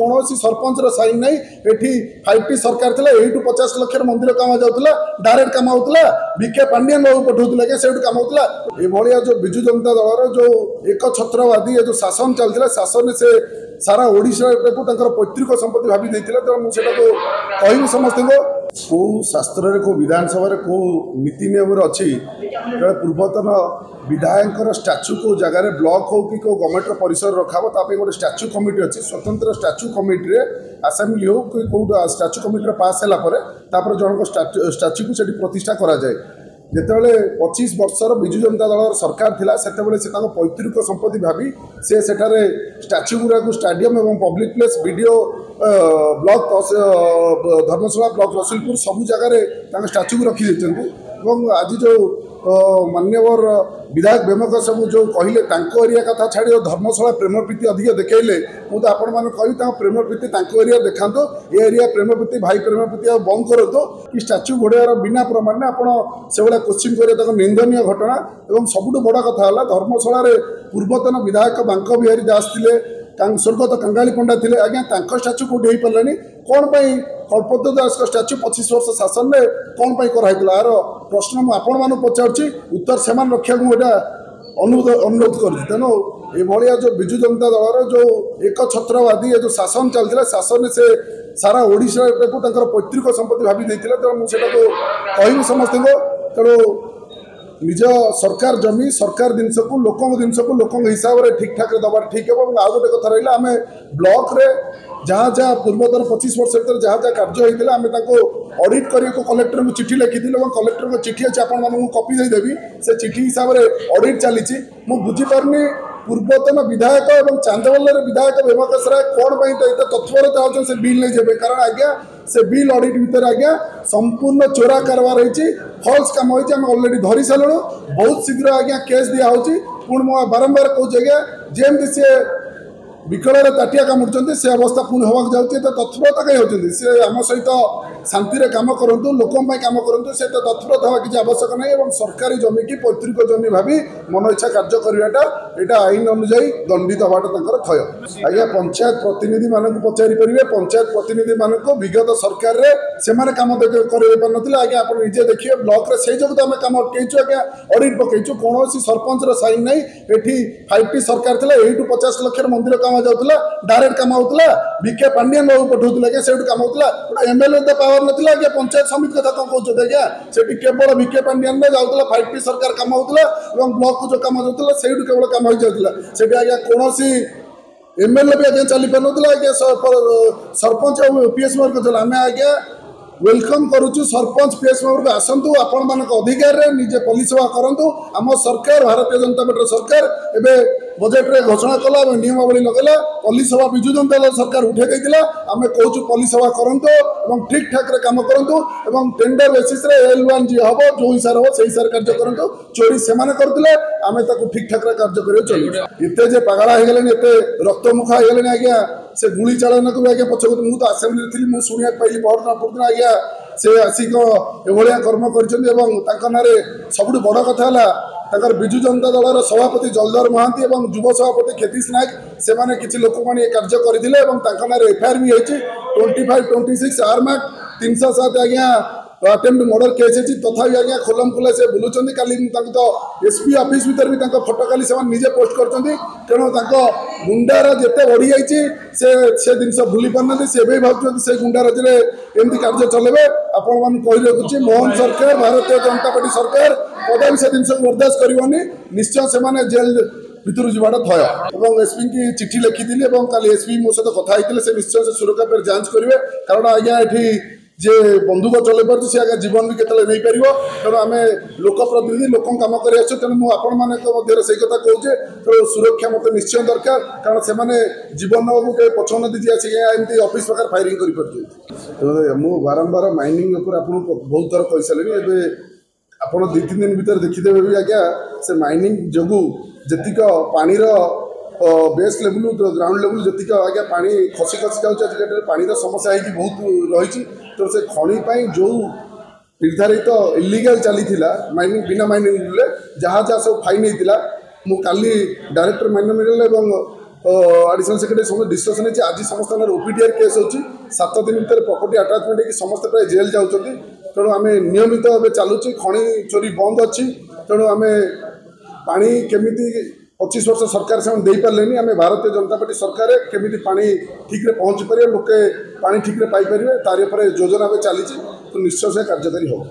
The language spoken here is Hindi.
कौन सरपंच साइन ना ये 5T सरकार थी यू 50 लाख मंदिर कम जाऊला डायरेक्ट कम होता बीके पांडियन बाबू पठाऊला से कम होता ये जो बिजु जनता दल जो एक छत्रवादी जो शासन चलता शासन से सारा ओडिशा को पैतृक संपत्ति भावी देते तो मुझे कहूँ समस्त को शास्त्र को विधानसभा को नीति नियम अच्छी पूर्वतन विधायक स्टाच्यू को जगार ब्लॉक हो कि गवर्नमेंट परिसर रखा गोटे स्टाच्यू कमिटी अच्छी स्वतंत्र स्टाच्यू कमिटी आसेम्बली हो कि कौट स्टाच्यू कमिटी पास है जन स्टाच्यू को प्रतिष्ठा करा जाए जितेबाला 25 वर्षर बिजु जनता दल सरकार थिला सेतेबाला से पैतृक संपत्ति भावी से सेठारे स्टाच्यू गुड़ा स्टाडियम और पब्लिक प्लेस वीडियो ब्लॉक धर्मशाला ब्लॉक रसुलपुर सबू जगह स्टाच्यू को रखी देते आज जो मान्यवर विधायक बेमक सब जो कहले एरिया कथा छाड़ी धर्मशाला प्रेम प्रीति अधिक देखले मुझे आपण मैंने कही प्रेम प्रीति एरिया देखा ये एरिया प्रेम प्रीति भाई प्रेम प्रीति बंद करो कि स्टाच्यू घोड़ार बिना प्रमाण आप से क्वेश्चन करें निंदनीय घटना और सबुठ बड़ कथा है धर्मशाला पूर्वतन विधायक बांक बिहारी दास थे स्वर्गत कंगाली पंडा थे आज्ञा स्टाच्यू कौटी हो पारानी कौन कल्पतरु दास स्टाच्यू 25 वर्ष शासन में कौन कराई यार प्रश्न मुझे पचार उत्तर से रखा अनुरोध कर तेणु ये जो बिजु जनता दल जो एक छत्रवादी जो शासन चलता शासन से सारा ओडिशा को पैतृक संपत्ति भावी देते तो मुझे कहूँ समस्त तेणु निज सरकार जमी सरकार जिनस को लोक हिसाब से ठीक ठाक दबा ठीक है आउ गोटे कथा रहा आम ब्लॉक रे जहाँ जहाँ पूर्वतन 25 वर्ष भर जहाँ जहाँ कार्य होता आम ऑडिट करने को कलेक्टर को चिठी लिखी कलेक्टर को चिठी अच्छी आपको कॉपी देदेवी से चिठी हिसाब से ऑडिट चली बुझीपारनी पूर्वतन विधायक और चांदवल विधायक बेमकेश राय कौन तत्परता होते से बिल नहीं जाए कारण आज्ञा से बिल ऑडिट भितर आज्ञा संपूर्ण चोरा कारबार होती फल्स कम होती ऑलरेडी धरी सारू बहुत शीघ्र आज्ञा केस दिया पुणी मुझे बारंबार कौच आज्ञा जमी सी विकल ताटिया कामुड़ से अवस्था पुणी हवा जाऊँगी तो तत्परता कहीं होती सी आम सहित शांति कम करूँ लोक कम करूँ से तत्परता हवा किसी आवश्यक नहीं और सरकारी जमी की पैतृक जमी भावी मन इच्छा कार्य कराटा यहाँ आईन अनुजाई दंडित हवाटा थय आज्ञा पंचायत प्रतिनिधि मानक पचारि पारे पंचायत प्रतिनिधि मानक विगत सरकार रे से कम कर आज्ञा आप निजे देखिए ब्लॉक रे से जो आम कम अटकईचु आज्ञा ऑडिट पकईचु कौन सरपंच साइन ना ये 5T सरकार थी यू 50 लाख मंदिर कम जाऊला डायरेक्ट कम होता बीके पांडियन बाबू पठाऊला से कम होता एमएलए तो पावर नाला आज्ञा पंचायत समिति कथा कौन कहते आज्ञा से केवल बीके पांडियन में जाऊला 5T सरकार कम होता ब्लॉक को जो कम जाऊला से केवल कम हो जाऊला से आज्ञा कौन एमएलए भी आज्ञा चली पार ना आज्ञा सरपंच और पीएस मेंबर आम आज्ञा वेलकम करुचु सरपंच पीएस मेंबर को आसतु आपण मान अधिकार रे निजे पुलिस सेवा करंतु आम सरकार भारतीय जनता पार्टी सरकार एबे बजेट रे घोषणा कला नियमावली लगेला पुलिस सेवा बिजु जनता दल सरकार उठे देइतिला आमे कहूचु पुलिस सेवा करंतु एवं ठीक ठाक रे काम करंतु एवं टेंडर बेसिस रे L1 जी हबो जो हिसाब हो सही हिसाब कार्य करंतु चोरी से माने करथिले आमे ताकू ठीक ठाक रे कार्य करियो चली इते जे पागला हे गेलेन एते रक्तमुखा हे गेलेन आज्ञा से गुली चालन को आज्ञा पछको मु तो असेंबली थी मु सुनिया पाइली बहुत पड़ना आज्ञा से आसिक एभलिया कर्म कर सबुठ बड़ कथा है बिजु जनता दल सभापति जलधर महांती और युव सभापति खेतीश नायक से माने किसी लोक मैंने कार्य करते एफआईआर भी होती 25-26 आरमार्क 307 आज्ञा अटेम्प्ट मर्डर केस है तथापि आज्ञा खोलम खोला से बुलूँ काली तो एसपी ऑफिस भीतर भी फोटो काली से निजे पोस्ट कर तेणु गुंडार जिते बढ़ी जाइए से जिन भूली पारना से भाव से गुंडाराज एमती कार्य चलेबे आपण मान कही रखुच्छी मोहन सरकार भारतीय जनता पार्टी सरकार कदापि से जिन बर्दाश्त करनी निश्चय से जेल भितर जावाटा थय और एसपी की चिठी लिखी काली एसपी मो सहित कथा से निश्चय से सुरक्षा पर जांच करेंगे कारण आज्ञा ये जे बंदूक चल पार्टी से आगे जीवन भी केतले नहीं पार तेणु आम लोक प्रतिनिधि लोक कम कर तेणु मुझे से कथा कहूचे तो सुरक्षा मत निश्चय दरकार कारण से जीवन को पछन दी आमती ऑफिस प्रकार फायरिंग कर मु बारंबार माइनिंग आपको बहुत थर कही सारे आप 2-3 दिन भर देखीदे भी आज्ञा से माइनिंग जो जीक पानी बेस लेवल ग्राउंड लेवल जी आज्ञा पानी खसी खसी जाऊँगी पानी समस्या है बहुत रही तो से खणी जो निर्धारित इलीगल चली माइनिंग बिना माइनिंग जहाँ जहाँ सब फाइन होता मुझे डायरेक्टर माइनिंग आडिशनल सेक्रेटरी समस्त डिस्कसन है आज समस्त ओपीडीआर केस होची 7 दिन भीतर प्रॉपर्टी अटैचमेंट है समस्त प्राय जेल जाउछंती तेणु आम नियमित भाव चलुची खଣି चोरी बंद अच्छी तेणु आम पानी केमिति 25 वर्ष सरकार से दे पारे आम भारतीय जनता पार्टी सरकार केमिति पानी ठीक रे पहुँची पारे लोके पानी ठीक रे पाई पारे तारि पर योजना चली तो निश्चय से कार्यकारी हो।